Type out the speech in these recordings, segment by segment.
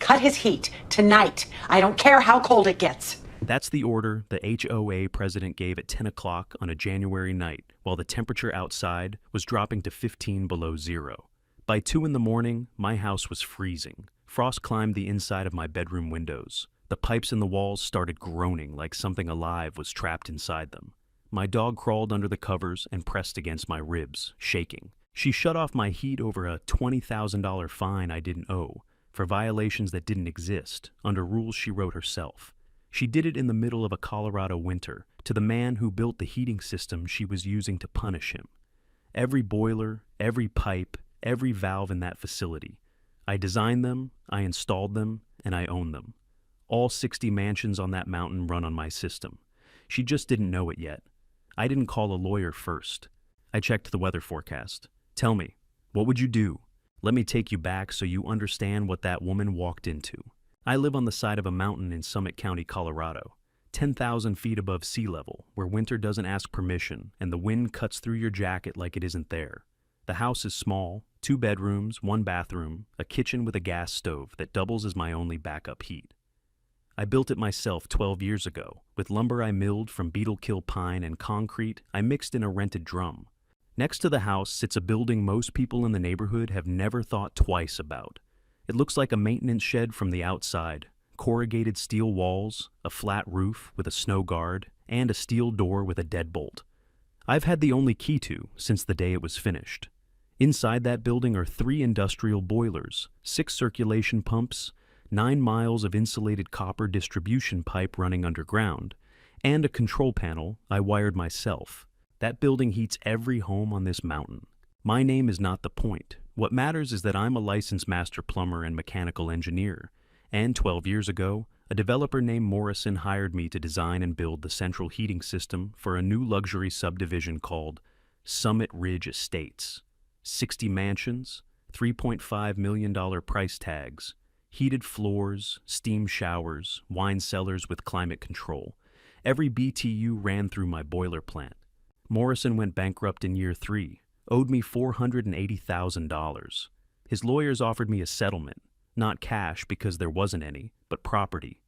cut his heat tonight. I don't care how cold it gets. That's the order the HOA president gave at 10 o'clock on a January night, while the temperature outside was dropping to 15 below zero. By 2 in the morning, my house was freezing. Frost climbed the inside of my bedroom windows. The pipes in the walls started groaning like something alive was trapped inside them. My dog crawled under the covers and pressed against my ribs, shaking. She shut off my heat over a $20,000 fine I didn't owe, for violations that didn't exist, under rules she wrote herself. She did it in the middle of a Colorado winter, to the man who built the heating system she was using to punish him. Every boiler, every pipe, every valve in that facility. I designed them, I installed them, and I own them. All 60 mansions on that mountain run on my system. She just didn't know it yet. I didn't call a lawyer first. I checked the weather forecast. Tell me, what would you do? Let me take you back so you understand what that woman walked into. I live on the side of a mountain in Summit County, Colorado, 10,000 feet above sea level, where winter doesn't ask permission and the wind cuts through your jacket like it isn't there. The house is small, 2 bedrooms, 1 bathroom, a kitchen with a gas stove that doubles as my only backup heat. I built it myself 12 years ago. With lumber I milled from beetle kill pine and concrete I mixed in a rented drum. Next to the house sits a building most people in the neighborhood have never thought twice about. It looks like a maintenance shed from the outside. Corrugated steel walls, a flat roof with a snow guard, and a steel door with a deadbolt. I've had the only key to since the day it was finished. Inside that building are 3 industrial boilers, 6 circulation pumps, 9 miles of insulated copper distribution pipe running underground, and a control panel I wired myself. That building heats every home on this mountain. My name is not the point. What matters is that I'm a licensed master plumber and mechanical engineer, and 12 years ago, a developer named Morrison hired me to design and build the central heating system for a new luxury subdivision called Summit Ridge Estates. 60 mansions, $3.5 million price tags, heated floors, steam showers, wine cellars with climate control. Every BTU ran through my boiler plant. Morrison went bankrupt in year 3, owed me $480,000. His lawyers offered me a settlement, not cash because there wasn't any, but property.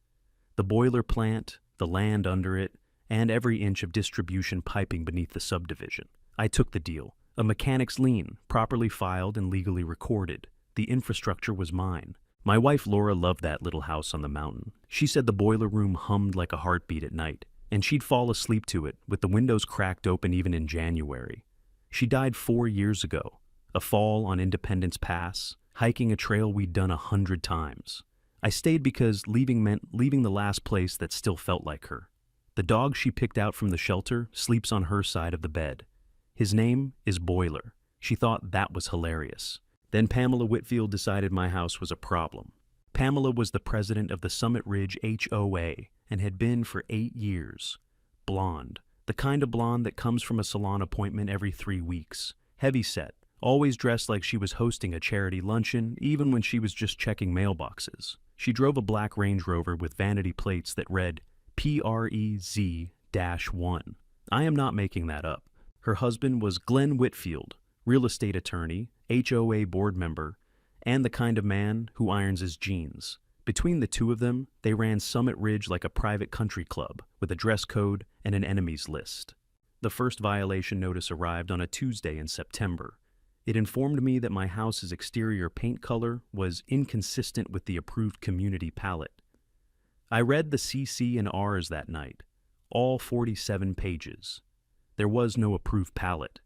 The boiler plant, the land under it, and every inch of distribution piping beneath the subdivision. I took the deal. A mechanic's lien, properly filed and legally recorded. The infrastructure was mine. My wife Laura loved that little house on the mountain. She said the boiler room hummed like a heartbeat at night, and she'd fall asleep to it with the windows cracked open even in January. She died 4 years ago. A fall on Independence Pass, hiking a trail we'd done 100 times. I stayed because leaving meant leaving the last place that still felt like her. The dog she picked out from the shelter sleeps on her side of the bed. His name is Boiler. She thought that was hilarious. Then Pamela Whitfield decided my house was a problem. Pamela was the president of the Summit Ridge HOA and had been for 8 years. Blonde, the kind of blonde that comes from a salon appointment every 3 weeks. Heavyset, always dressed like she was hosting a charity luncheon, even when she was just checking mailboxes. She drove a black Range Rover with vanity plates that read PREZ-1. I am not making that up. Her husband was Glenn Whitfield, real estate attorney, HOA board member, and the kind of man who irons his jeans. Between the two of them, they ran Summit Ridge like a private country club, with a dress code and an enemies list. The first violation notice arrived on a Tuesday in September. It informed me that my house's exterior paint color was inconsistent with the approved community palette. I read the CC and Rs that night, all 47 pages. There was no approved palette.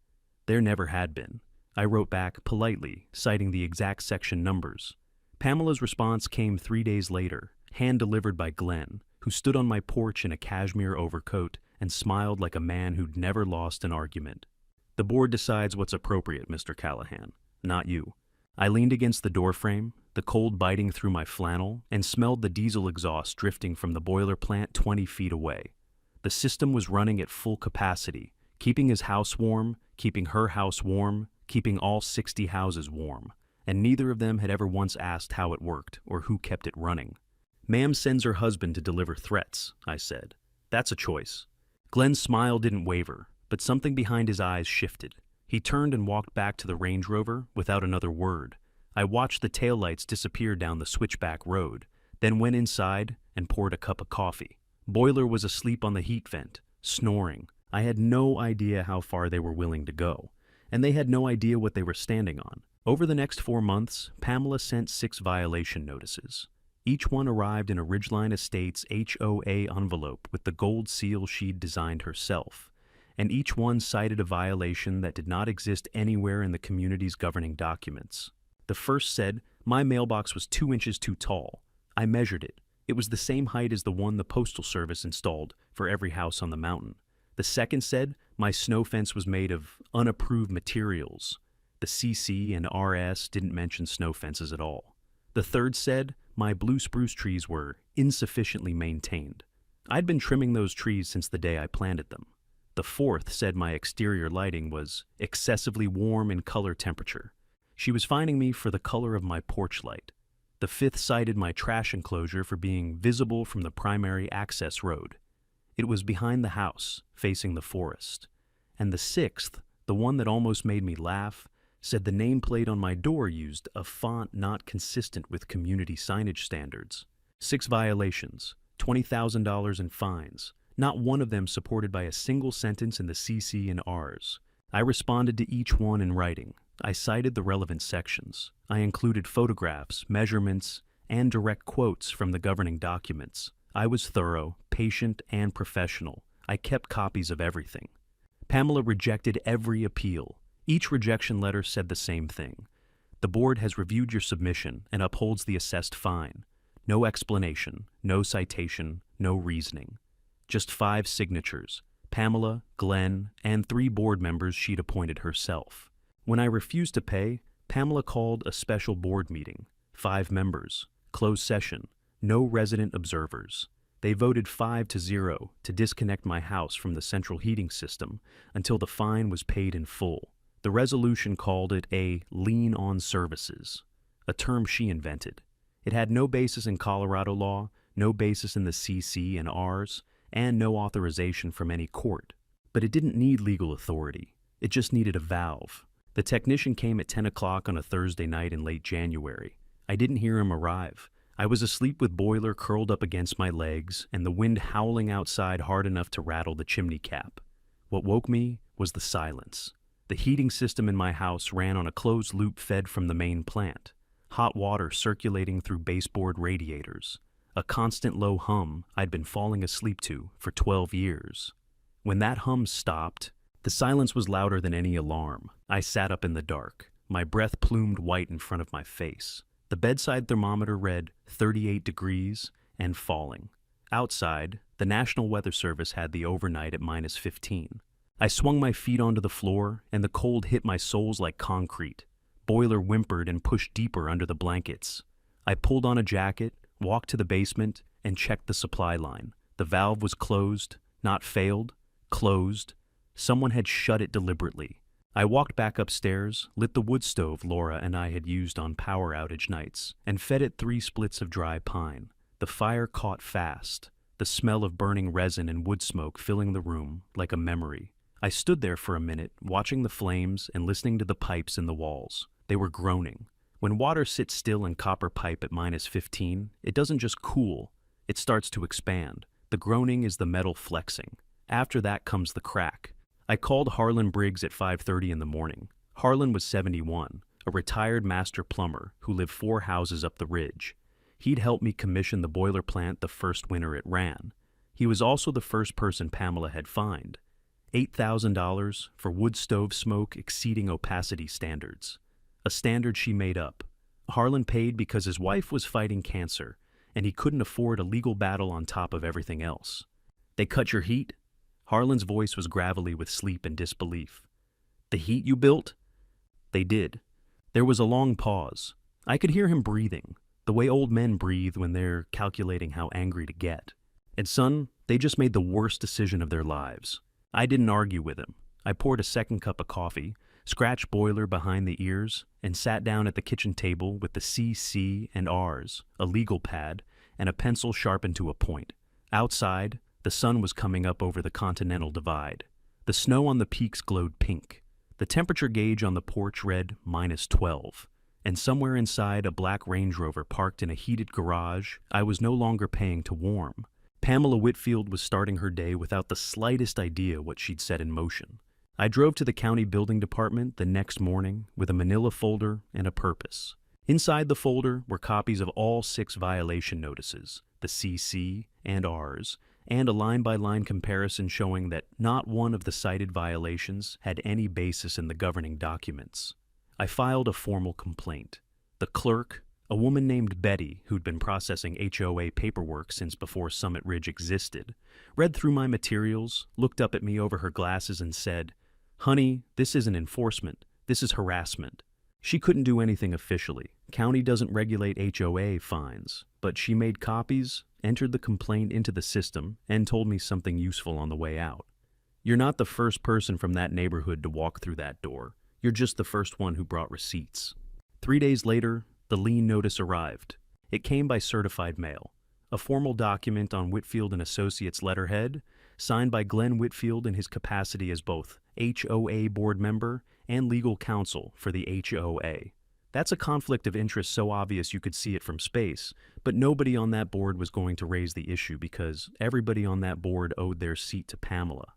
There never had been. I wrote back politely, citing the exact section numbers. Pamela's response came 3 days later, hand-delivered by Glenn, who stood on my porch in a cashmere overcoat and smiled like a man who'd never lost an argument. The board decides what's appropriate, Mr. Callahan, not you. I leaned against the doorframe, the cold biting through my flannel, and smelled the diesel exhaust drifting from the boiler plant 20 feet away. The system was running at full capacity, keeping his house warm, keeping her house warm, keeping all 60 houses warm, and neither of them had ever once asked how it worked or who kept it running. Ma'am sends her husband to deliver threats, I said. That's a choice. Glenn's smile didn't waver, but something behind his eyes shifted. He turned and walked back to the Range Rover without another word. I watched the taillights disappear down the switchback road, then went inside and poured a cup of coffee. Boiler was asleep on the heat vent, snoring. I had no idea how far they were willing to go, and they had no idea what they were standing on. Over the next 4 months, Pamela sent 6 violation notices. Each one arrived in a Ridgeline Estates HOA envelope with the gold seal she'd designed herself, and each one cited a violation that did not exist anywhere in the community's governing documents. The first said, "My mailbox was 2 inches too tall. I measured it. It was the same height as the one the Postal Service installed for every house on the mountain." The second said, "My snow fence was made of unapproved materials." The CC and RS didn't mention snow fences at all. The third said, "My blue spruce trees were insufficiently maintained. I'd been trimming those trees since the day I planted them." The fourth said my exterior lighting was excessively warm in color temperature. She was fining me for the color of my porch light. The fifth cited my trash enclosure for being visible from the primary access road. It was behind the house, facing the forest. And the sixth, the one that almost made me laugh, said the nameplate on my door used a font not consistent with community signage standards. 6 violations, $20,000 in fines, not one of them supported by a single sentence in the CC and Rs. I responded to each one in writing. I cited the relevant sections. I included photographs, measurements, and direct quotes from the governing documents. I was thorough, patient, and professional. I kept copies of everything. Pamela rejected every appeal. Each rejection letter said the same thing. The board has reviewed your submission and upholds the assessed fine. No explanation, no citation, no reasoning. Just 5 signatures: Pamela, Glenn, and 3 board members she'd appointed herself. When I refused to pay, Pamela called a special board meeting. 5 members, closed session, no resident observers. They voted 5-0 to disconnect my house from the central heating system until the fine was paid in full. The resolution called it a lien on services, a term she invented. It had no basis in Colorado law, no basis in the CC and Rs, and no authorization from any court. But it didn't need legal authority. It just needed a valve. The technician came at 10 o'clock on a Thursday night in late January. I didn't hear him arrive. I was asleep with boiler curled up against my legs and the wind howling outside hard enough to rattle the chimney cap. What woke me was the silence. The heating system in my house ran on a closed loop fed from the main plant, hot water circulating through baseboard radiators, a constant low hum I'd been falling asleep to for 12 years. When that hum stopped, the silence was louder than any alarm. I sat up in the dark, my breath plumed white in front of my face. The bedside thermometer read 38 degrees and falling. Outside, the National Weather Service had the overnight at -15. I swung my feet onto the floor, and the cold hit my soles like concrete. Boiler whimpered and pushed deeper under the blankets. I pulled on a jacket, walked to the basement, and checked the supply line. The valve was closed, not failed, closed. Someone had shut it deliberately. I walked back upstairs, lit the wood stove Laura and I had used on power outage nights, and fed it 3 splits of dry pine. The fire caught fast, the smell of burning resin and wood smoke filling the room like a memory. I stood there for a minute, watching the flames and listening to the pipes in the walls. They were groaning. When water sits still in copper pipe at -15, it doesn't just cool, it starts to expand. The groaning is the metal flexing. After that comes the crack. I called Harlan Briggs at 5:30 in the morning. Harlan was 71, a retired master plumber who lived 4 houses up the ridge. He'd helped me commission the boiler plant the first winter it ran. He was also the first person Pamela had fined. $8,000 for wood stove smoke exceeding opacity standards, a standard she made up. Harlan paid because his wife was fighting cancer, and he couldn't afford a legal battle on top of everything else. "They cut your heat?" Harlan's voice was gravelly with sleep and disbelief. "The heat you built?" "They did." There was a long pause. I could hear him breathing, the way old men breathe when they're calculating how angry to get. "And son, they just made the worst decision of their lives." I didn't argue with him. I poured a second cup of coffee, scratched boiler behind the ears, and sat down at the kitchen table with the CC and Rs, a legal pad, and a pencil sharpened to a point. Outside, the sun was coming up over the Continental Divide. The snow on the peaks glowed pink. The temperature gauge on the porch read -12. and somewhere inside a black Range Rover parked in a heated garage, I was no longer paying to warm. Pamela Whitfield was starting her day without the slightest idea what she'd set in motion. I drove to the county building department the next morning with a manila folder and a purpose. Inside the folder were copies of all 6 violation notices, the CC and Rs, and a line-by-line comparison showing that not one of the cited violations had any basis in the governing documents. I filed a formal complaint. The clerk, a woman named Betty who'd been processing HOA paperwork since before Summit Ridge existed, read through my materials, looked up at me over her glasses and said, "Honey, this isn't enforcement. This is harassment." She couldn't do anything officially. County doesn't regulate HOA fines, but she made copies, entered the complaint into the system, and told me something useful on the way out. "You're not the first person from that neighborhood to walk through that door. You're just the first one who brought receipts." 3 days later, the lien notice arrived. It came by certified mail, a formal document on Whitfield & Associates letterhead, signed by Glenn Whitfield in his capacity as both HOA board member and legal counsel for the HOA. That's a conflict of interest so obvious you could see it from space, but nobody on that board was going to raise the issue because everybody on that board owed their seat to Pamela.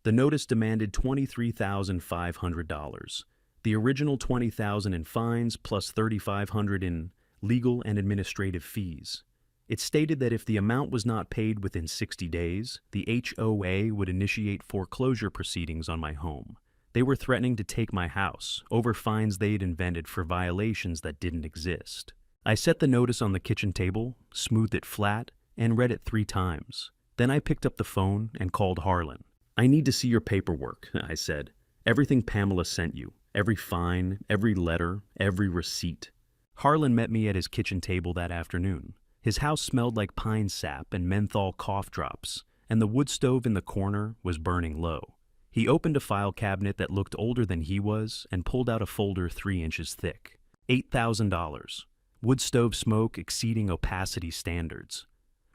The notice demanded $23,500. The original $20,000 in fines plus $3,500 in legal and administrative fees. It stated that if the amount was not paid within 60 days, the HOA would initiate foreclosure proceedings on my home. They were threatening to take my house over fines they'd invented for violations that didn't exist. I set the notice on the kitchen table, smoothed it flat, and read it 3 times. Then I picked up the phone and called Harlan. "I need to see your paperwork," I said. "Everything Pamela sent you. Every fine, every letter, every receipt." Harlan met me at his kitchen table that afternoon. His house smelled like pine sap and menthol cough drops, and the wood stove in the corner was burning low. He opened a file cabinet that looked older than he was and pulled out a folder 3 inches thick. $8,000. Wood stove smoke exceeding opacity standards.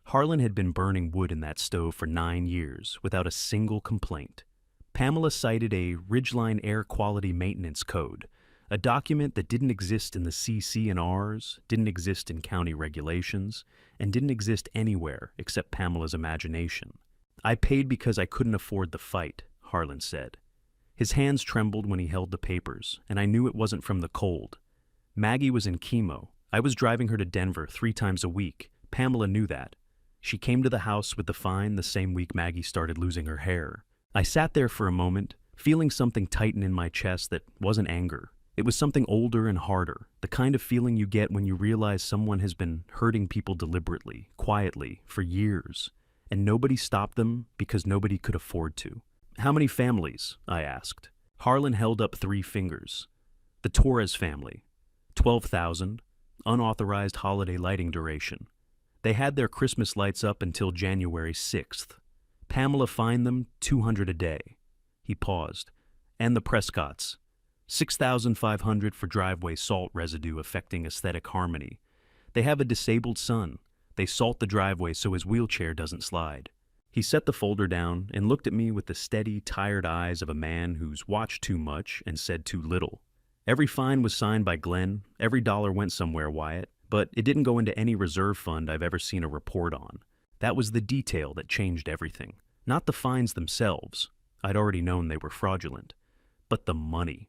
Harlan had been burning wood in that stove for 9 years without a single complaint. Pamela cited a Ridgeline Air Quality Maintenance Code, a document that didn't exist in the CC and Rs, didn't exist in county regulations, and didn't exist anywhere except Pamela's imagination. "I paid because I couldn't afford the fight," Harlan said. His hands trembled when he held the papers, and I knew it wasn't from the cold. Maggie was in chemo. I was driving her to Denver 3 times a week. Pamela knew that. She came to the house with the fine the same week Maggie started losing her hair. I sat there for a moment, feeling something tighten in my chest that wasn't anger. It was something older and harder, the kind of feeling you get when you realize someone has been hurting people deliberately, quietly, for years, and nobody stopped them because nobody could afford to. "How many families?" I asked. Harlan held up 3 fingers. "The Torres family. 12,000. Unauthorized holiday lighting duration. They had their Christmas lights up until January 6th. Pamela fined them $200 a day." He paused. "And the Prescotts. $6,500 for driveway salt residue affecting aesthetic harmony. They have a disabled son. They salt the driveway so his wheelchair doesn't slide." He set the folder down and looked at me with the steady, tired eyes of a man who's watched too much and said too little. "Every fine was signed by Glenn. Every dollar went somewhere, Wyatt. But it didn't go into any reserve fund I've ever seen a report on. That was the detail that changed everything. Not the fines themselves. I'd already known they were fraudulent. But the money.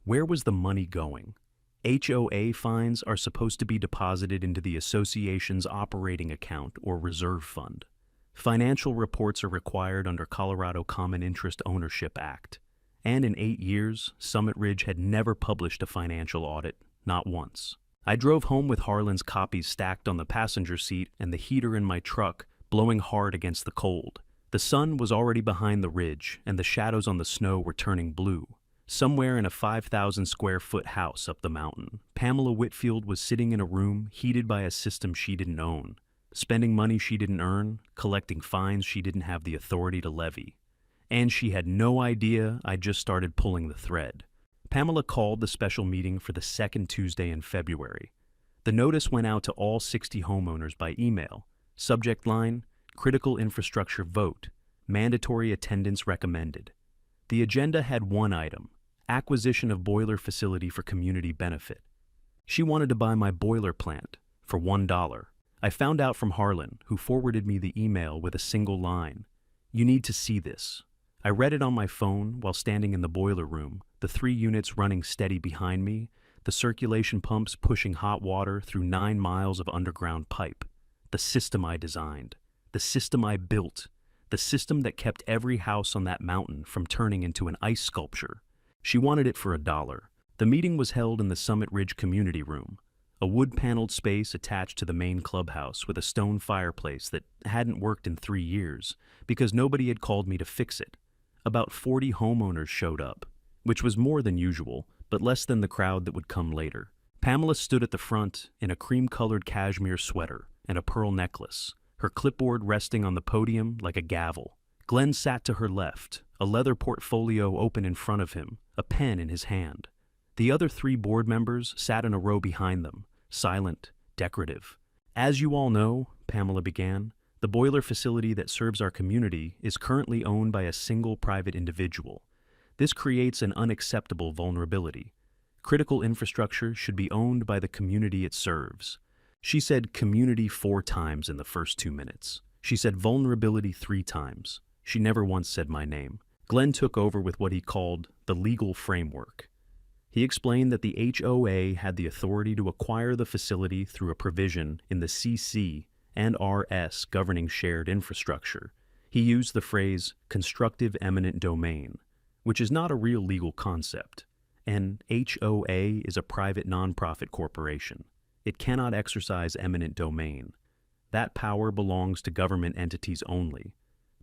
Where was the money going? HOA fines are supposed to be deposited into the association's operating account or reserve fund. Financial reports are required under Colorado Common Interest Ownership Act. And in 8 years, Summit Ridge had never published a financial audit, not once. I drove home with Harlan's copies stacked on the passenger seat and the heater in my truck blowing hard against the cold. The sun was already behind the ridge, and the shadows on the snow were turning blue. Somewhere in a 5,000 square foot house up the mountain, Pamela Whitfield was sitting in a room heated by a system she didn't own, spending money she didn't earn, collecting fines she didn't have the authority to levy. And she had no idea I'd just started pulling the thread. Pamela called the special meeting for the 2nd Tuesday in February. The notice went out to all 60 homeowners by email. Subject line, critical infrastructure vote, mandatory attendance recommended. The agenda had one item, acquisition of boiler facility for community benefit. She wanted to buy my boiler plant for $1. I found out from Harlan, who forwarded me the email with a single line. "You need to see this." I read it on my phone while standing in the boiler room, the 3 units running steady behind me, the circulation pumps pushing hot water through 9 miles of underground pipe. The system I designed, the system I built, the system that kept every house on that mountain from turning into an ice sculpture. She wanted it for $1. The meeting was held in the Summit Ridge Community Room, a wood-paneled space attached to the main clubhouse with a stone fireplace that hadn't worked in 3 years because nobody had called me to fix it. About 40 homeowners showed up, which was more than usual, but less than the crowd that would come later. Pamela stood at the front in a cream-colored cashmere sweater and a pearl necklace, her clipboard resting on the podium like a gavel. Glenn sat to her left, a leather portfolio open in front of him, a pen in his hand. The other 3 board members sat in a row behind them, silent, decorative. "As you all know," Pamela began, "the boiler facility that serves our community is currently owned by a single private individual. This creates an unacceptable vulnerability. Critical infrastructure should be owned by the community it serves." She said community 4 times in the first 2 minutes. She said vulnerability 3 times. She never once said my name. Glenn took over with what he called the legal framework. He explained that the HOA had the authority to acquire the facility through a provision in the CC and RS governing shared infrastructure. He used the phrase constructive eminent domain, which is not a real legal concept. An HOA is a private nonprofit corporation. It cannot exercise eminent domain. That power belongs to government entities only.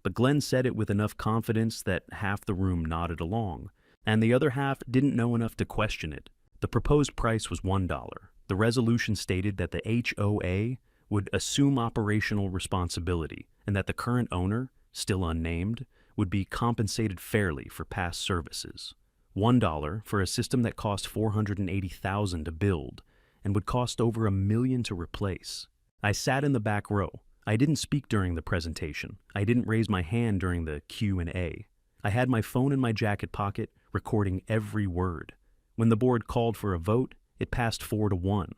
But Glenn said it with enough confidence that half the room nodded along, and the other half didn't know enough to question it. The proposed price was $1. The resolution stated that the HOA would assume operational responsibility and that the current owner, still unnamed, would be compensated fairly for past services. $1 for a system that cost $480,000 to build and would cost over $1 million to replace. I sat in the back row. I didn't speak during the presentation. I didn't raise my hand during the Q&A. I had my phone in my jacket pocket, recording every word. When the board called for a vote, it passed 4-1,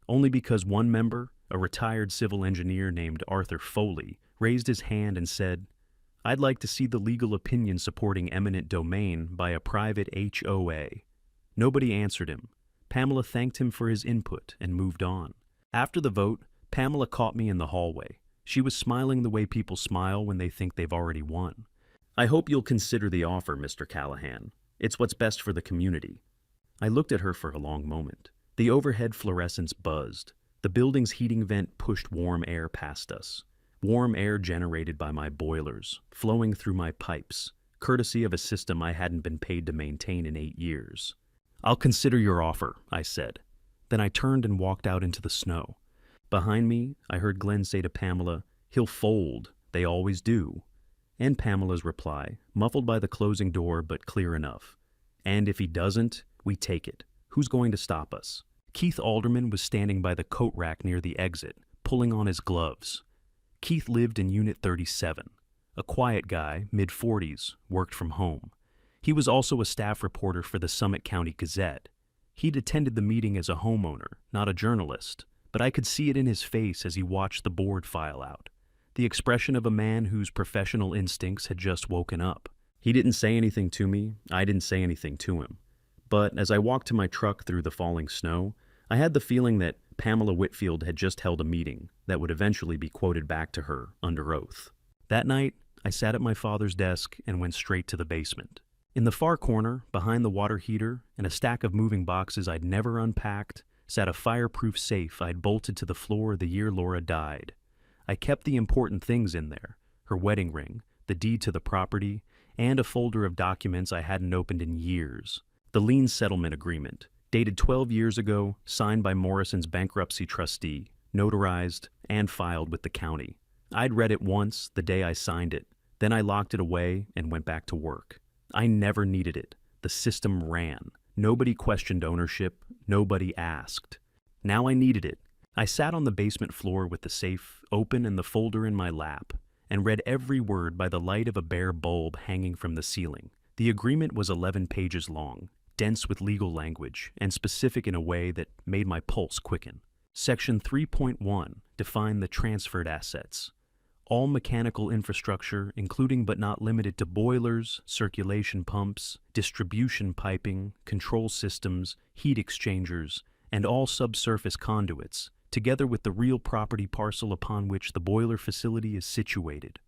only because one member, a retired civil engineer named Arthur Foley, raised his hand and said, "I'd like to see the legal opinion supporting eminent domain by a private HOA." Nobody answered him. Pamela thanked him for his input and moved on. After the vote, Pamela caught me in the hallway. She was smiling the way people smile when they think they've already won. "I hope you'll consider the offer, Mr. Callahan. It's what's best for the community." I looked at her for a long moment. The overhead fluorescents buzzed. The building's heating vent pushed warm air past us. Warm air generated by my boilers, flowing through my pipes, courtesy of a system I hadn't been paid to maintain in 8 years. "I'll consider your offer," I said. Then I turned and walked out into the snow. Behind me, I heard Glenn say to Pamela, "He'll fold. They always do." And Pamela's reply, muffled by the closing door but clear enough. "And if he doesn't, we take it. Who's going to stop us?" Keith Alderman was standing by the coat rack near the exit, pulling on his gloves. Keith lived in Unit 37. A quiet guy, mid-40s, worked from home. He was also a staff reporter for the Summit County Gazette. He'd attended the meeting as a homeowner, not a journalist, but I could see it in his face as he watched the board file out. The expression of a man whose professional instincts had just woken up. He didn't say anything to me, I didn't say anything to him. But as I walked to my truck through the falling snow, I had the feeling that Pamela Whitfield had just held a meeting that would eventually be quoted back to her under oath. That night, I sat at my father's desk and went straight to the basement. In the far corner, behind the water heater and a stack of moving boxes I'd never unpacked, sat a fireproof safe I'd bolted to the floor the year Laura died. I kept the important things in there, her wedding ring, the deed to the property, and a folder of documents I hadn't opened in years. The lien settlement agreement, dated 12 years ago, signed by Morrison's bankruptcy trustee, notarized, and filed with the county. I'd read it once the day I signed it, then I locked it away and went back to work. I never needed it. The system ran. Nobody questioned ownership. Nobody asked. Now I needed it. I sat on the basement floor with the safe open and the folder in my lap, and read every word by the light of a bare bulb hanging from the ceiling. The agreement was 11 pages long, dense with legal language and specific in a way that made my pulse quicken. Section 3.1 defined the transferred assets. All mechanical infrastructure, including but not limited to boilers, circulation pumps, distribution piping, control systems, heat exchangers, and all subsurface conduits, together with the real property parcel upon which the boiler facility is situated.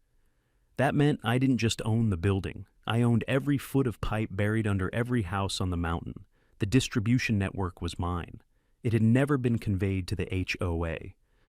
That meant I didn't just own the building. I owned every foot of pipe buried under every house on the mountain. The distribution network was mine. It had never been conveyed to the HOA.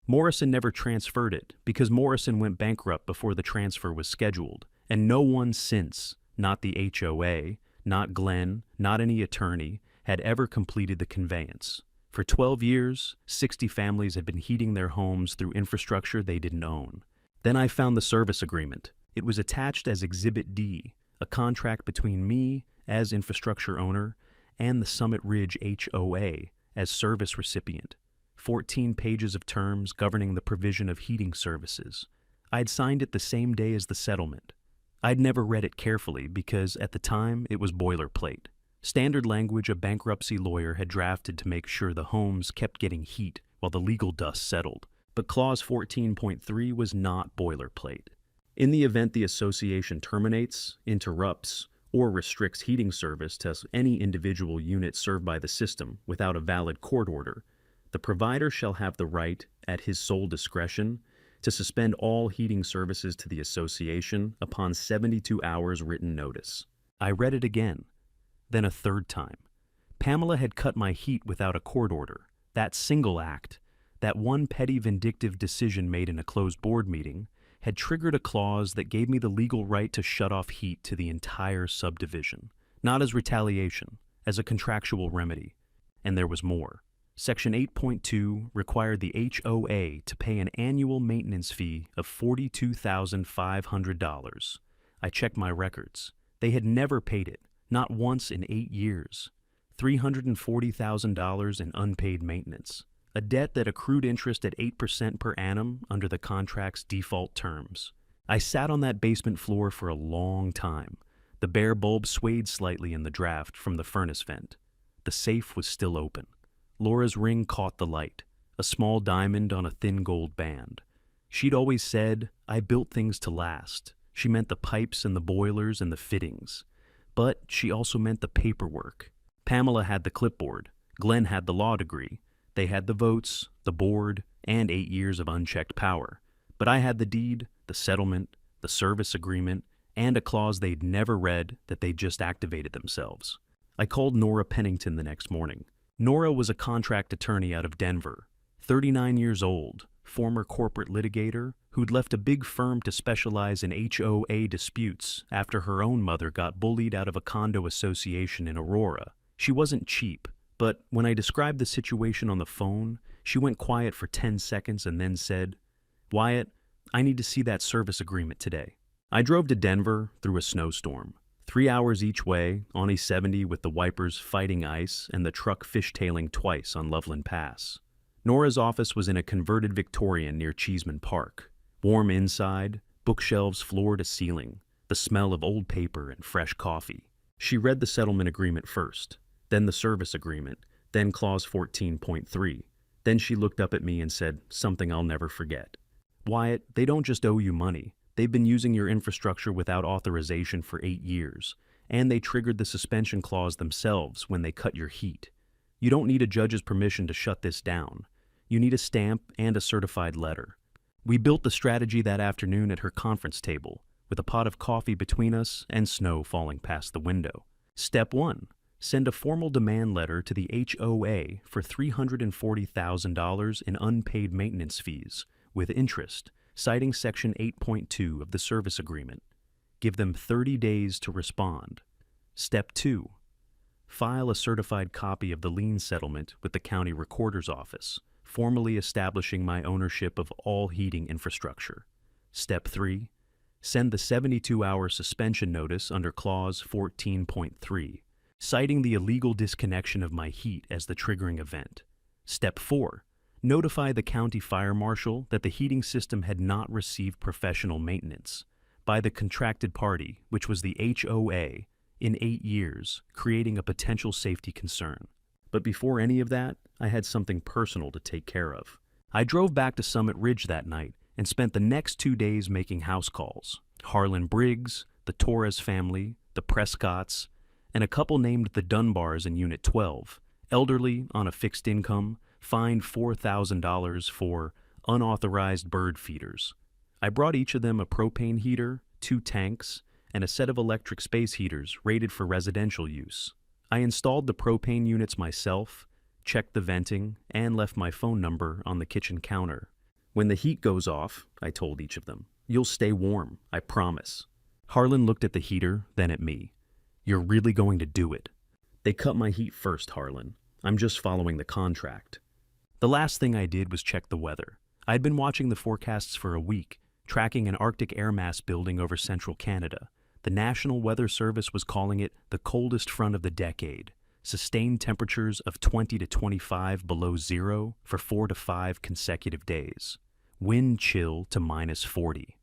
Morrison never transferred it because Morrison went bankrupt before the transfer was scheduled, and no one since, not the HOA, not Glenn, not any attorney, had ever completed the conveyance. For 12 years, 60 families had been heating their homes through infrastructure they didn't own. Then I found the service agreement. It was attached as Exhibit D, a contract between me, as infrastructure owner, and the Summit Ridge HOA, as service recipient. 14 pages of terms governing the provision of heating services. I'd signed it the same day as the settlement. I'd never read it carefully because, at the time, it was boilerplate. Standard language a bankruptcy lawyer had drafted to make sure the homes kept getting heat while the legal dust settled. But Clause 14.3 was not boilerplate. In the event the association terminates, interrupts, or restricts heating service to any individual unit served by the system without a valid court order, the provider shall have the right, at his sole discretion, to suspend all heating services to the association upon 72 hours written notice. I read it again, then a third time. Pamela had cut my heat without a court order. That single act, that one petty vindictive decision made in a closed board meeting, had triggered a clause that gave me the legal right to shut off heat to the entire subdivision, not as retaliation, as a contractual remedy. And there was more. Section 8.2 required the HOA to pay an annual maintenance fee of $42,500. I checked my records. They had never paid it, not once in 8 years. $340,000 in unpaid maintenance, a debt that accrued interest at 8% per annum under the contract's default terms. I sat on that basement floor for a long time. The bare bulb swayed slightly in the draft from the furnace vent. The safe was still open. Laura's ring caught the light, a small diamond on a thin gold band. She'd always said, I built things to last. She meant the pipes and the boilers and the fittings. But she also meant the paperwork. Pamela had the clipboard. Glenn had the law degree. They had the votes, the board, and 8 years of unchecked power. But I had the deed, the settlement, the service agreement, and a clause they'd never read that they'd just activated themselves. I called Nora Pennington the next morning. Nora was a contract attorney out of Denver, 39 years old, former corporate litigator who'd left a big firm to specialize in HOA disputes after her own mother got bullied out of a condo association in Aurora. She wasn't cheap, but when I described the situation on the phone, she went quiet for 10 seconds and then said, Wyatt, I need to see that service agreement today. I drove to Denver through a snowstorm. 3 hours each way, on E70 with the wipers fighting ice and the truck fishtailing twice on Loveland Pass. Nora's office was in a converted Victorian near Cheeseman Park. Warm inside, bookshelves floor to ceiling, the smell of old paper and fresh coffee. She read the settlement agreement first, then the service agreement, then Clause 14.3. Then she looked up at me and said something I'll never forget. Wyatt, they don't just owe you money. They've been using your infrastructure without authorization for 8 years, and they triggered the suspension clause themselves when they cut your heat. You don't need a judge's permission to shut this down. You need a stamp and a certified letter. We built the strategy that afternoon at her conference table, with a pot of coffee between us and snow falling past the window. Step 1. Send a formal demand letter to the HOA for $340,000 in unpaid maintenance fees, with interest, citing Section 8.2 of the service agreement. Give them 30 days to respond. Step 2. File a certified copy of the lien settlement with the county recorder's office, formally establishing my ownership of all heating infrastructure. Step 3. Send the 72-hour suspension notice under Clause 14.3, citing the illegal disconnection of my heat as the triggering event. Step 4. Notify the county fire marshal that the heating system had not received professional maintenance by the contracted party, which was the HOA, in 8 years, creating a potential safety concern. But before any of that, I had something personal to take care of. I drove back to Summit Ridge that night and spent the next 2 days making house calls. Harlan Briggs, the Torres family, the Prescotts, and a couple named the Dunbars in Unit 12, elderly on a fixed income, fined $4,000 for unauthorized bird feeders. I brought each of them a propane heater, 2 tanks, and a set of electric space heaters rated for residential use. I installed the propane units myself, checked the venting, and left my phone number on the kitchen counter. When the heat goes off, I told each of them, you'll stay warm, I promise. Harlan looked at the heater, then at me. You're really going to do it? They cut my heat first, Harlan. I'm just following the contract. The last thing I did was check the weather. I'd been watching the forecasts for a week, tracking an Arctic air mass building over central Canada. The National Weather Service was calling it the coldest front of the decade. Sustained temperatures of 20 to 25 below zero for 4 to 5 consecutive days. Wind chill to minus 40.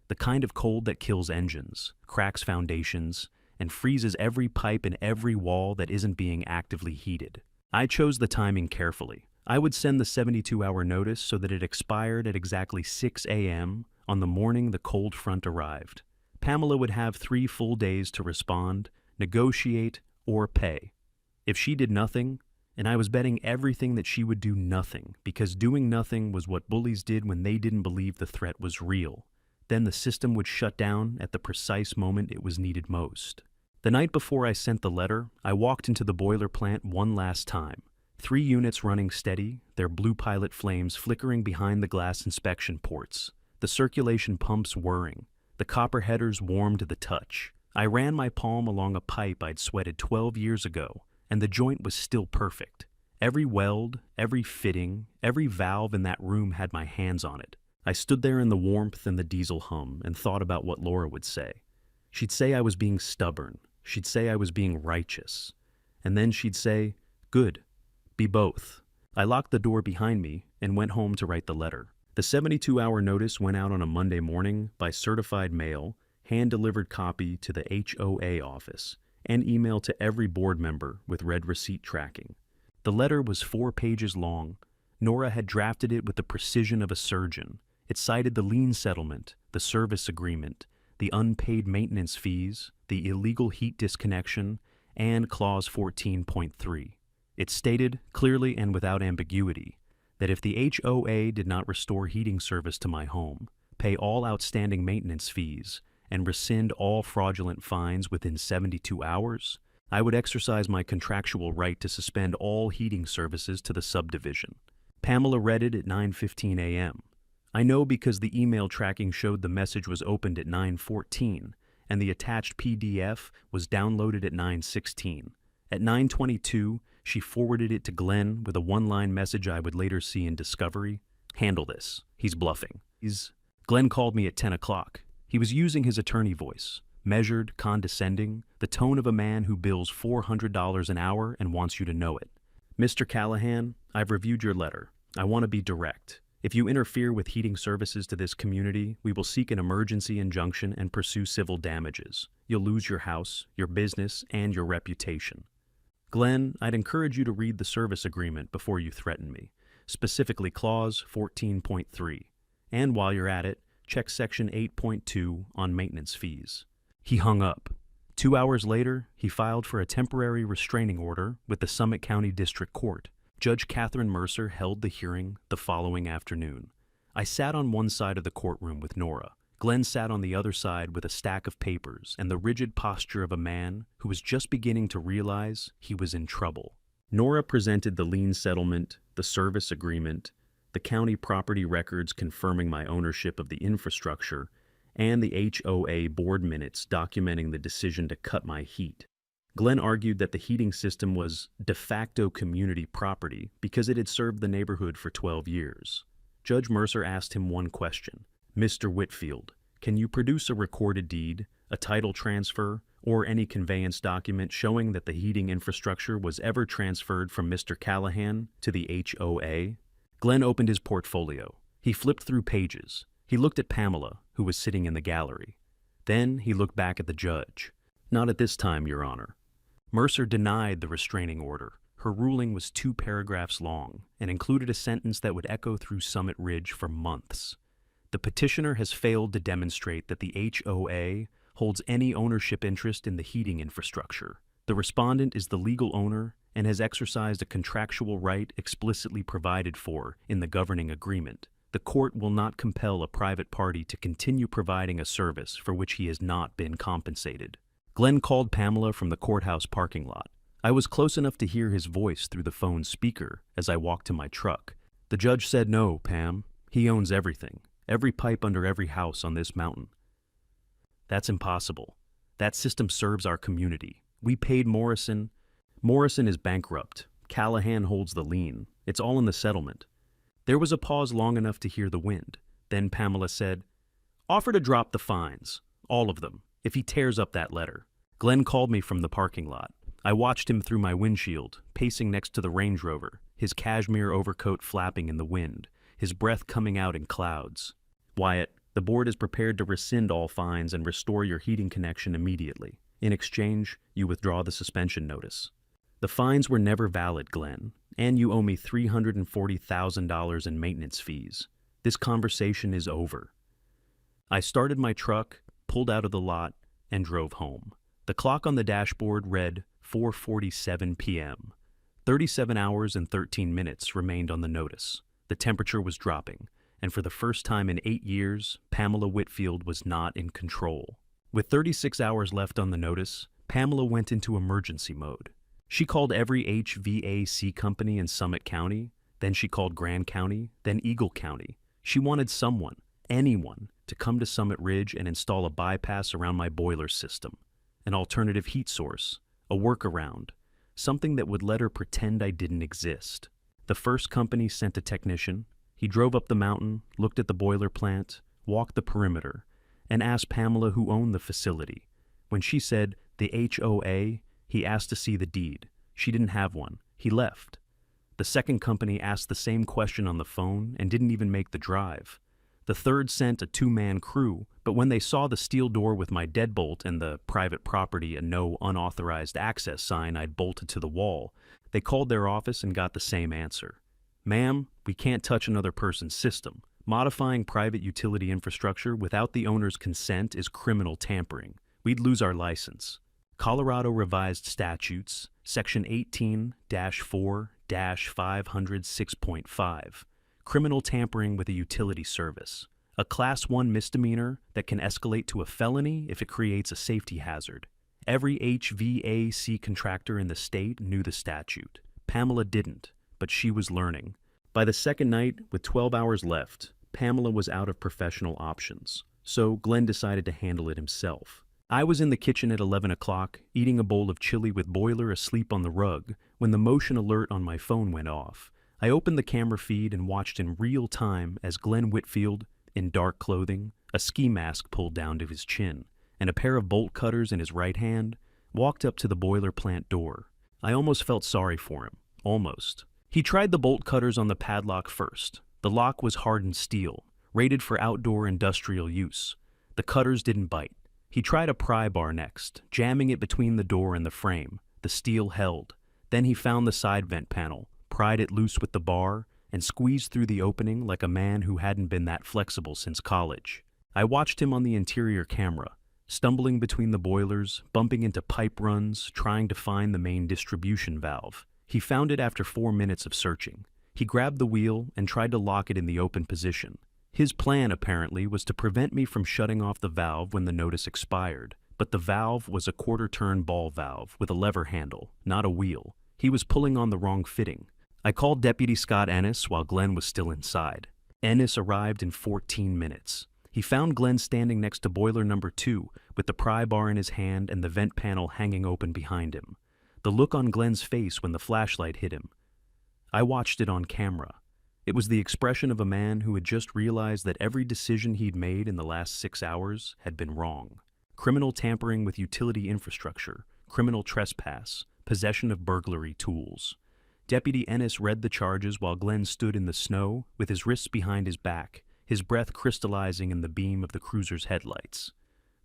The kind of cold that kills engines, cracks foundations, and freezes every pipe and every wall that isn't being actively heated. I chose the timing carefully. I would send the 72-hour notice so that it expired at exactly 6 a.m. on the morning the cold front arrived. Pamela would have 3 full days to respond, negotiate, or pay. If she did nothing, and I was betting everything that she would do nothing, because doing nothing was what bullies did when they didn't believe the threat was real, then the system would shut down at the precise moment it was needed most. The night before I sent the letter, I walked into the boiler plant one last time. 3 units running steady, their blue pilot flames flickering behind the glass inspection ports, the circulation pumps whirring, the copper headers warm to the touch. I ran my palm along a pipe I'd sweated 12 years ago, and the joint was still perfect. Every weld, every fitting, every valve in that room had my hands on it. I stood there in the warmth and the diesel hum and thought about what Laura would say. She'd say I was being stubborn. She'd say I was being righteous. And then she'd say, good, be both. I locked the door behind me and went home to write the letter. The 72-hour notice went out on a Monday morning by certified mail, hand-delivered copy to the HOA office, and email to every board member with red receipt tracking. The letter was 4 pages long. Nora had drafted it with the precision of a surgeon. It cited the lien settlement, the service agreement, the unpaid maintenance fees, the illegal heat disconnection, and Clause 14.3. It stated, clearly and without ambiguity, that if the HOA did not restore heating service to my home, pay all outstanding maintenance fees, and rescind all fraudulent fines within 72 hours, I would exercise my contractual right to suspend all heating services to the subdivision. Pamela read it at 9:15 a.m. I know because the email tracking showed the message was opened at 9:14, and the attached PDF was downloaded at 9:16. At 9:22, she forwarded it to Glenn with a one-line message I would later see in Discovery. Handle this. He's bluffing. Glenn called me at 10 o'clock. He was using his attorney voice, measured, condescending, the tone of a man who bills $400 an hour and wants you to know it. Mr. Callahan, I've reviewed your letter. I want to be direct. If you interfere with heating services to this community, we will seek an emergency injunction and pursue civil damages. You'll lose your house, your business, and your reputation. Glenn, I'd encourage you to read the service agreement before you threaten me, specifically Clause 14.3. And while you're at it, check Section 8.2 on maintenance fees. He hung up. 2 hours later, he filed for a temporary restraining order with the Summit County District Court. Judge Catherine Mercer held the hearing the following afternoon. I sat on one side of the courtroom with Nora. Glenn sat on the other side with a stack of papers and the rigid posture of a man who was just beginning to realize he was in trouble. Nora presented the lien settlement, the service agreement, the county property records confirming my ownership of the infrastructure, and the HOA board minutes documenting the decision to cut my heat. Glenn argued that the heating system was de facto community property because it had served the neighborhood for 12 years. Judge Mercer asked him one question. Mr. Whitfield, can you produce a recorded deed, a title transfer, or any conveyance document showing that the heating infrastructure was ever transferred from Mr. Callahan to the HOA? Glenn opened his portfolio. He flipped through pages. He looked at Pamela, who was sitting in the gallery. Then he looked back at the judge. Not at this time, Your Honor. Mercer denied the restraining order. Her ruling was 2 paragraphs long and included a sentence that would echo through Summit Ridge for months. The petitioner has failed to demonstrate that the HOA holds any ownership interest in the heating infrastructure. The respondent is the legal owner and has exercised a contractual right explicitly provided for in the governing agreement. The court will not compel a private party to continue providing a service for which he has not been compensated. Glenn called Pamela from the courthouse parking lot. I was close enough to hear his voice through the phone speaker as I walked to my truck. The judge said, "No, Pam. He owns everything. Every pipe under every house on this mountain." That's impossible. That system serves our community. We paid Morrison. Morrison is bankrupt. Callahan holds the lien. It's all in the settlement. There was a pause long enough to hear the wind. Then Pamela said, "Offer to drop the fines. All of them. If he tears up that letter." Glenn called me from the parking lot. I watched him through my windshield, pacing next to the Range Rover, his cashmere overcoat flapping in the wind, his breath coming out in clouds. "Wyatt, the board is prepared to rescind all fines and restore your heating connection immediately. In exchange, you withdraw the suspension notice." "The fines were never valid, Glenn, and you owe me $340,000 in maintenance fees. This conversation is over." I started my truck, pulled out of the lot, and drove home. The clock on the dashboard read 4:47 p.m. 37 hours and 13 minutes remained on the notice. The temperature was dropping, and for the first time in 8 years, Pamela Whitfield was not in control. With 36 hours left on the notice, Pamela went into emergency mode. She called every HVAC company in Summit County, then she called Grand County, then Eagle County. She wanted someone, anyone, to come to Summit Ridge and install a bypass around my boiler system, an alternative heat source, a workaround, something that would let her pretend I didn't exist. The first company sent a technician. He drove up the mountain, looked at the boiler plant, walked the perimeter, and asked Pamela who owned the facility. When she said, "The HOA," he asked to see the deed. She didn't have one. He left. The second company asked the same question on the phone and didn't even make the drive. The third sent a 2-man crew, but when they saw the steel door with my deadbolt and the private property and no unauthorized access sign I'd bolted to the wall, they called their office and got the same answer. "Ma'am, we can't touch another person's system. Modifying private utility infrastructure without the owner's consent is criminal tampering. We'd lose our license." Colorado Revised Statutes, Section 18-4-506.5. Criminal tampering with a utility service. A Class 1 misdemeanor that can escalate to a felony if it creates a safety hazard. Every HVAC contractor in the state knew the statute. Pamela didn't, but she was learning. By the second night, with 12 hours left, Pamela was out of professional options, so Glenn decided to handle it himself. I was in the kitchen at 11 o'clock, eating a bowl of chili with boiler asleep on the rug, when the motion alert on my phone went off. I opened the camera feed and watched in real time as Glenn Whitfield, in dark clothing, a ski mask pulled down to his chin, and a pair of bolt cutters in his right hand, walked up to the boiler plant door. I almost felt sorry for him. Almost. He tried the bolt cutters on the padlock first. The lock was hardened steel, rated for outdoor industrial use. The cutters didn't bite. He tried a pry bar next, jamming it between the door and the frame. The steel held. Then he found the side vent panel, pried it loose with the bar, and squeezed through the opening like a man who hadn't been that flexible since college. I watched him on the interior camera, stumbling between the boilers, bumping into pipe runs, trying to find the main distribution valve. He found it after 4 minutes of searching. He grabbed the wheel and tried to lock it in the open position. His plan, apparently, was to prevent me from shutting off the valve when the notice expired. But the valve was a quarter-turn ball valve with a lever handle, not a wheel. He was pulling on the wrong fitting. I called Deputy Scott Ennis while Glenn was still inside. Ennis arrived in 14 minutes. He found Glenn standing next to boiler number 2, with the pry bar in his hand and the vent panel hanging open behind him. The look on Glenn's face when the flashlight hit him. I watched it on camera. It was the expression of a man who had just realized that every decision he'd made in the last 6 hours had been wrong. Criminal tampering with utility infrastructure, criminal trespass, possession of burglary tools. Deputy Ennis read the charges while Glenn stood in the snow with his wrists behind his back, his breath crystallizing in the beam of the cruiser's headlights.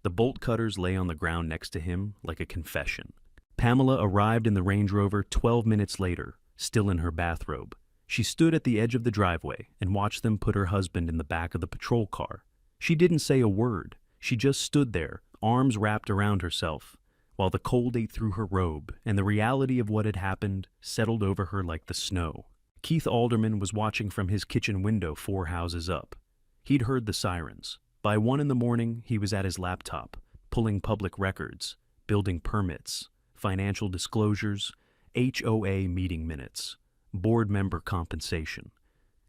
The bolt cutters lay on the ground next to him like a confession. Pamela arrived in the Range Rover 12 minutes later, still in her bathrobe. She stood at the edge of the driveway and watched them put her husband in the back of the patrol car. She didn't say a word. She just stood there, arms wrapped around herself, while the cold ate through her robe and the reality of what had happened settled over her like the snow. Keith Alderman was watching from his kitchen window 4 houses up. He'd heard the sirens. By 1 in the morning, he was at his laptop, pulling public records, building permits, financial disclosures, HOA meeting minutes, board member compensation,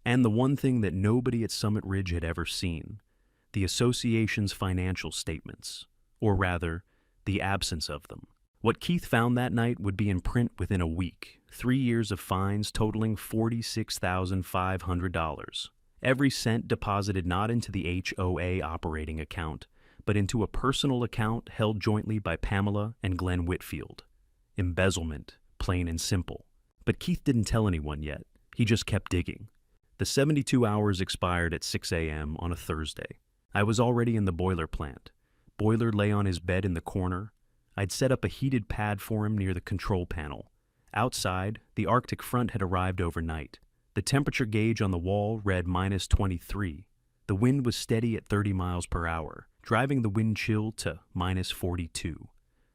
and the one thing that nobody at Summit Ridge had ever seen, the association's financial statements, or rather, the absence of them. What Keith found that night would be in print within a week, 3 years of fines totaling $46,500. Every cent deposited not into the HOA operating account, but into a personal account held jointly by Pamela and Glenn Whitfield. Embezzlement, plain and simple. But Keith didn't tell anyone yet. He just kept digging. The 72 hours expired at 6 a.m. on a Thursday. I was already in the boiler plant. Boiler lay on his bed in the corner. I'd set up a heated pad for him near the control panel. Outside, the Arctic front had arrived overnight. The temperature gauge on the wall read -23. The wind was steady at 30 miles per hour, driving the wind chill to -42.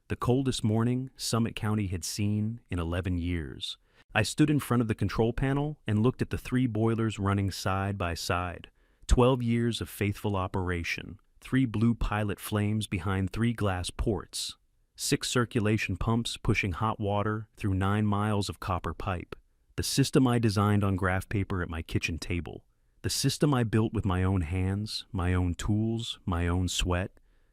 The coldest morning Summit County had seen in 11 years. I stood in front of the control panel and looked at the 3 boilers running side by side. 12 years of faithful operation, 3 blue pilot flames behind 3 glass ports, 6 circulation pumps pushing hot water through 9 miles of copper pipe. The system I designed on graph paper at my kitchen table. The system I built with my own hands, my own tools, my own sweat.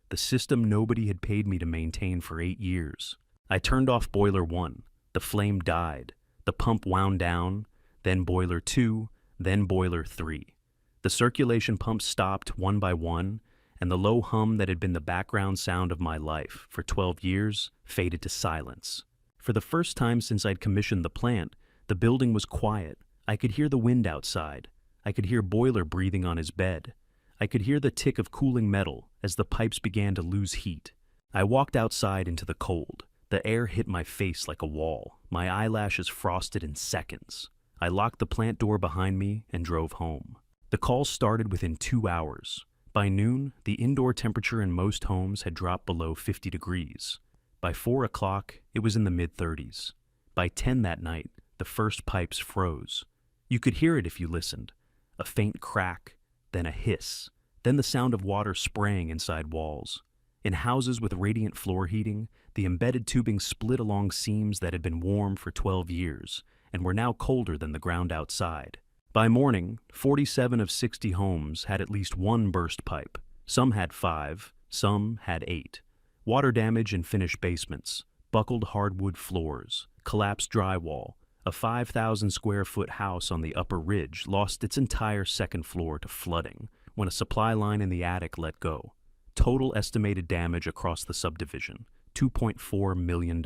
The system nobody had paid me to maintain for 8 years. I turned off boiler 1. The flame died. The pump wound down, then boiler 2, then boiler 3. The circulation pumps stopped one by one, and the low hum that had been the background sound of my life for 12 years faded to silence. For the first time since I'd commissioned the plant, the building was quiet. I could hear the wind outside. I could hear Boiler breathing on his bed. I could hear the tick of cooling metal as the pipes began to lose heat. I walked outside into the cold. The air hit my face like a wall. My eyelashes frosted in seconds. I locked the plant door behind me and drove home. The call started within 2 hours. By noon, the indoor temperature in most homes had dropped below 50 degrees. By 4 o'clock, it was in the mid-30s. By 10 that night, the first pipes froze. You could hear it if you listened. A faint crack, then a hiss, then the sound of water spraying inside walls. In houses with radiant floor heating, the embedded tubing split along seams that had been warm for 12 years and were now colder than the ground outside. By morning, 47 of 60 homes had at least 1 burst pipe. Some had 5, some had 8. Water damage in finished basements, buckled hardwood floors, collapsed drywall. A 5,000 square foot house on the upper ridge lost its entire second floor to flooding when a supply line in the attic let go. Total estimated damage across the subdivision, $2.4 million.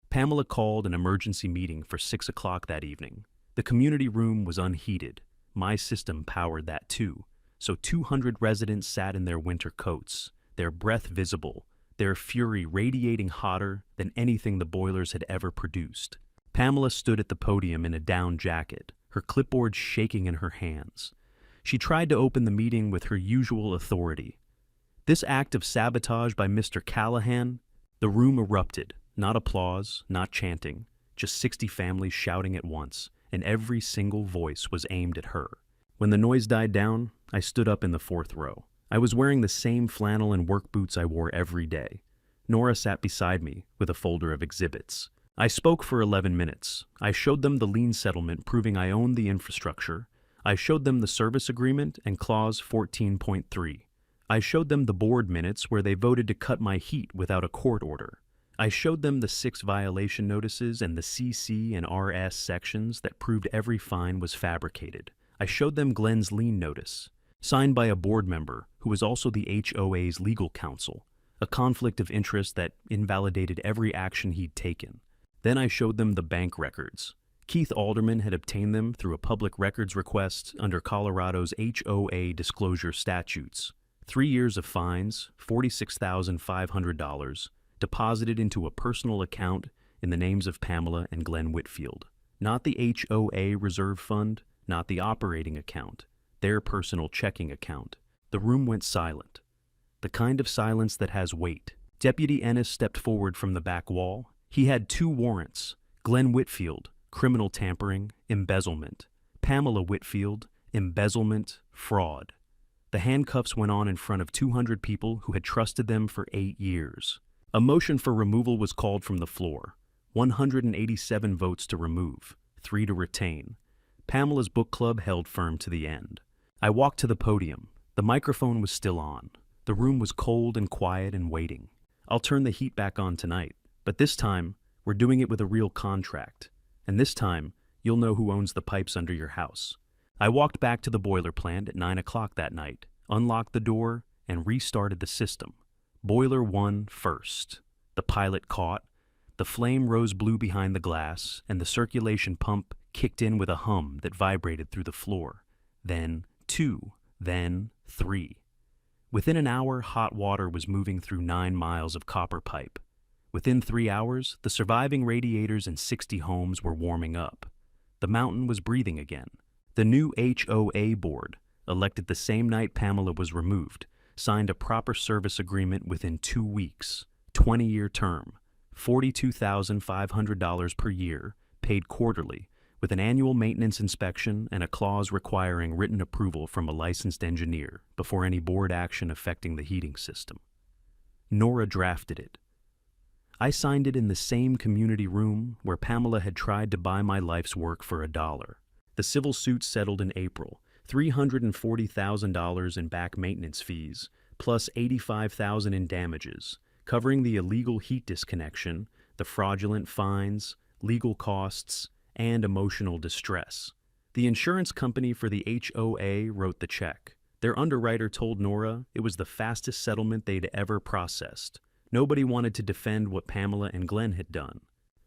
Pamela called an emergency meeting for 6 o'clock that evening. The community room was unheated. My system powered that too, so 200 residents sat in their winter coats, their breath visible, their fury radiating hotter than anything the boilers had ever produced. Pamela stood at the podium in a down jacket, her clipboard shaking in her hands. She tried to open the meeting with her usual authority. This act of sabotage by Mr. Callahan, the room erupted. Not applause, not chanting, just 60 families shouting at once, and every single voice was aimed at her. When the noise died down, I stood up in the 4th row. I was wearing the same flannel and work boots I wore every day. Nora sat beside me with a folder of exhibits. I spoke for 11 minutes. I showed them the lien settlement proving I owned the infrastructure. I showed them the service agreement and clause 14.3. I showed them the board minutes where they voted to cut my heat without a court order. I showed them the 6 violation notices and the CC and RS sections that proved every fine was fabricated. I showed them Glenn's lien notice, signed by a board member who was also the HOA's legal counsel, a conflict of interest that invalidated every action he'd taken. Then I showed them the bank records. Keith Alderman had obtained them through a public records request under Colorado's HOA disclosure statutes. 3 years of fines, $46,500, deposited into a personal account in the names of Pamela and Glenn Whitfield. Not the HOA reserve fund, not the operating account, their personal checking account. The room went silent. The kind of silence that has weight. Deputy Ennis stepped forward from the back wall. He had 2 warrants. Glenn Whitfield, criminal tampering, embezzlement. Pamela Whitfield, embezzlement, fraud. The handcuffs went on in front of 200 people who had trusted them for 8 years. A motion for removal was called from the floor. 187 votes to remove, 3 to retain. Pamela's book club held firm to the end. I walked to the podium. The microphone was still on. The room was cold and quiet and waiting. I'll turn the heat back on tonight, but this time, we're doing it with a real contract. And this time, you'll know who owns the pipes under your house. I walked back to the boiler plant at 9 o'clock that night, unlocked the door, and restarted the system. Boiler 1 first. The pilot caught. The flame rose blue behind the glass, and the circulation pump kicked in with a hum that vibrated through the floor. Then 2, then 3. Within an hour, hot water was moving through 9 miles of copper pipe. Within 3 hours, the surviving radiators in 60 homes were warming up. The mountain was breathing again. The new HOA board, elected the same night Pamela was removed, signed a proper service agreement within 2 weeks, 20-year term, $42,500 per year, paid quarterly, with an annual maintenance inspection and a clause requiring written approval from a licensed engineer before any board action affecting the heating system. Nora drafted it. I signed it in the same community room where Pamela had tried to buy my life's work for $1. The civil suit settled in April, $340,000 in back maintenance fees, plus $85,000 in damages, covering the illegal heat disconnection, the fraudulent fines, legal costs, and emotional distress. The insurance company for the HOA wrote the check. Their underwriter told Nora it was the fastest settlement they'd ever processed. Nobody wanted to defend what Pamela and Glenn had done.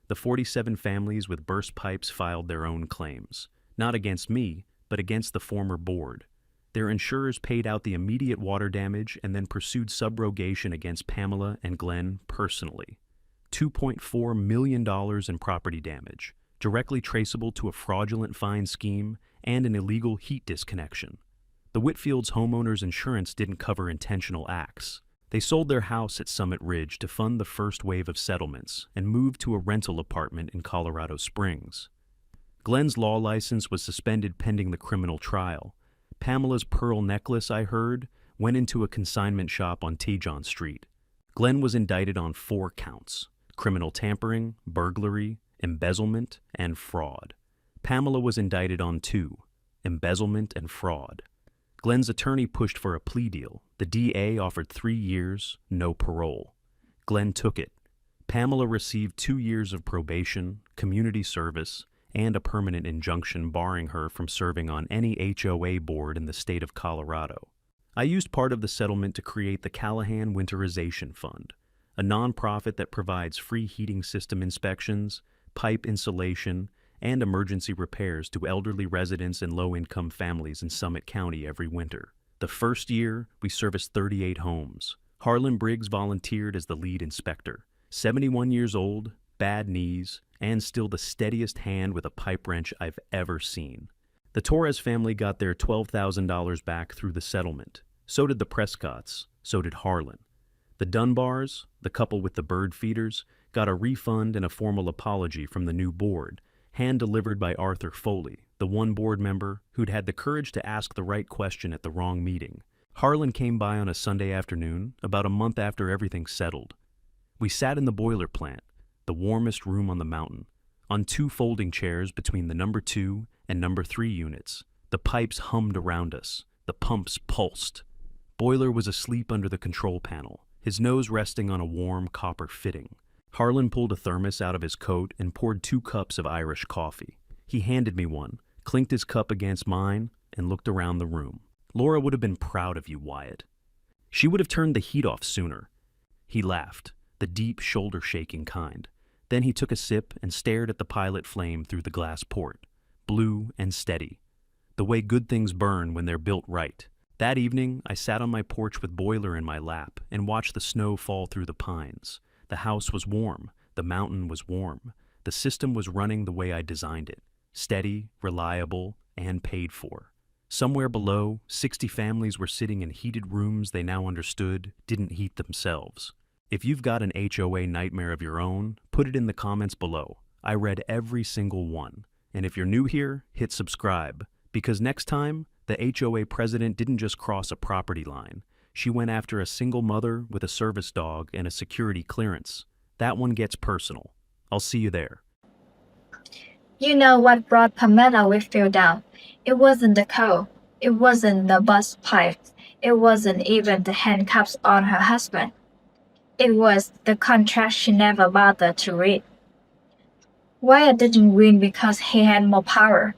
The 47 families with burst pipes filed their own claims, not against me, but against the former board. Their insurers paid out the immediate water damage and then pursued subrogation against Pamela and Glenn personally. $2.4 million in property damage, directly traceable to a fraudulent fine scheme and an illegal heat disconnection. The Whitfields' homeowners insurance didn't cover intentional acts. They sold their house at Summit Ridge to fund the first wave of settlements and moved to a rental apartment in Colorado Springs. Glenn's law license was suspended pending the criminal trial. Pamela's pearl necklace, I heard, went into a consignment shop on Tejon Street. Glenn was indicted on 4 counts: criminal tampering, burglary, embezzlement, and fraud. Pamela was indicted on 2, embezzlement and fraud. Glenn's attorney pushed for a plea deal. The DA offered 3 years, no parole. Glenn took it. Pamela received 2 years of probation, community service, and a permanent injunction barring her from serving on any HOA board in the state of Colorado. I used part of the settlement to create the Callahan Winterization Fund, a nonprofit that provides free heating system inspections, pipe insulation, and emergency repairs to elderly residents and low-income families in Summit County every winter. The first year, we serviced 38 homes. Harlan Briggs volunteered as the lead inspector. 71 years old, bad knees, and still the steadiest hand with a pipe wrench I've ever seen. The Torres family got their $12,000 back through the settlement. So did the Prescotts. So did Harlan. The Dunbars, the couple with the bird feeders, got a refund and a formal apology from the new board, hand-delivered by Arthur Foley, the one board member who'd had the courage to ask the right question at the wrong meeting. Harlan came by on a Sunday afternoon, about a month after everything settled. We sat in the boiler plant, the warmest room on the mountain, on 2 folding chairs between the number 2 and number 3 units. The pipes hummed around us. The pumps pulsed. Boiler was asleep under the control panel, his nose resting on a warm copper fitting. Harlan pulled a thermos out of his coat and poured 2 cups of Irish coffee. He handed me one, clinked his cup against mine, and looked around the room. Laura would have been proud of you, Wyatt. She would have turned the heat off sooner. He laughed, the deep, shoulder-shaking kind. Then he took a sip and stared at the pilot flame through the glass port, blue and steady, the way good things burn when they're built right. That evening, I sat on my porch with Boiler in my lap and watched the snow fall through the pines. The house was warm. The mountain was warm. The system was running the way I designed it. Steady, reliable, and paid for. Somewhere below, 60 families were sitting in heated rooms they now understood didn't heat themselves. If you've got an HOA nightmare of your own, put it in the comments below. I read every single one. And if you're new here, hit subscribe. Because next time, the HOA president didn't just cross a property line. She went after a single mother with a service dog and a security clearance. That one gets personal. I'll see you there. You know what brought Pamela Whitfield down? It wasn't the cold. It wasn't the bus pipes. It wasn't even the handcuffs on her husband. It was the contract she never bothered to read. Wyatt didn't win because he had more power.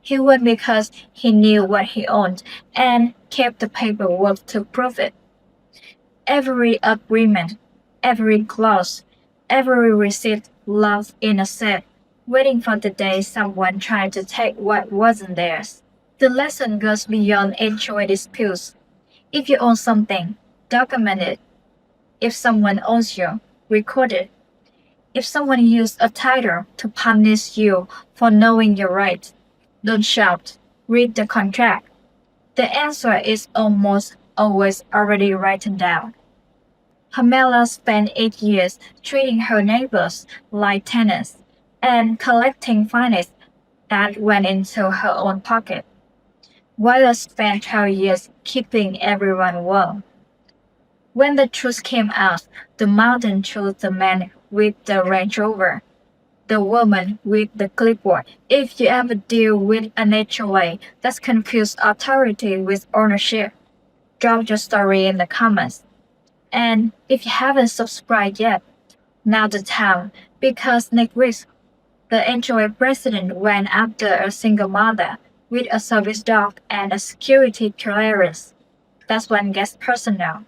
He won because he knew what he owned and kept the paperwork to prove it. Every agreement, every clause, every receipt locked in a safe, waiting for the day someone tried to take what wasn't theirs. The lesson goes beyond HOA disputes. If you own something, document it. If someone owns you, record it. If someone used a title to punish you for knowing your rights, don't shout, read the contract. The answer is almost always already written down. Pamela spent 8 years treating her neighbors like tenants and collecting fines that went into her own pocket. Wyatt spent 12 years keeping everyone warm. When the truth came out, the mountain chose the man with the Range Rover, the woman with the clipboard. If you ever deal with an HOA that's confused authority with ownership, drop your story in the comments. And if you haven't subscribed yet, now's the time, because next week, the HOA president went after a single mother with a service dog and a security clearance. That's when it gets personal.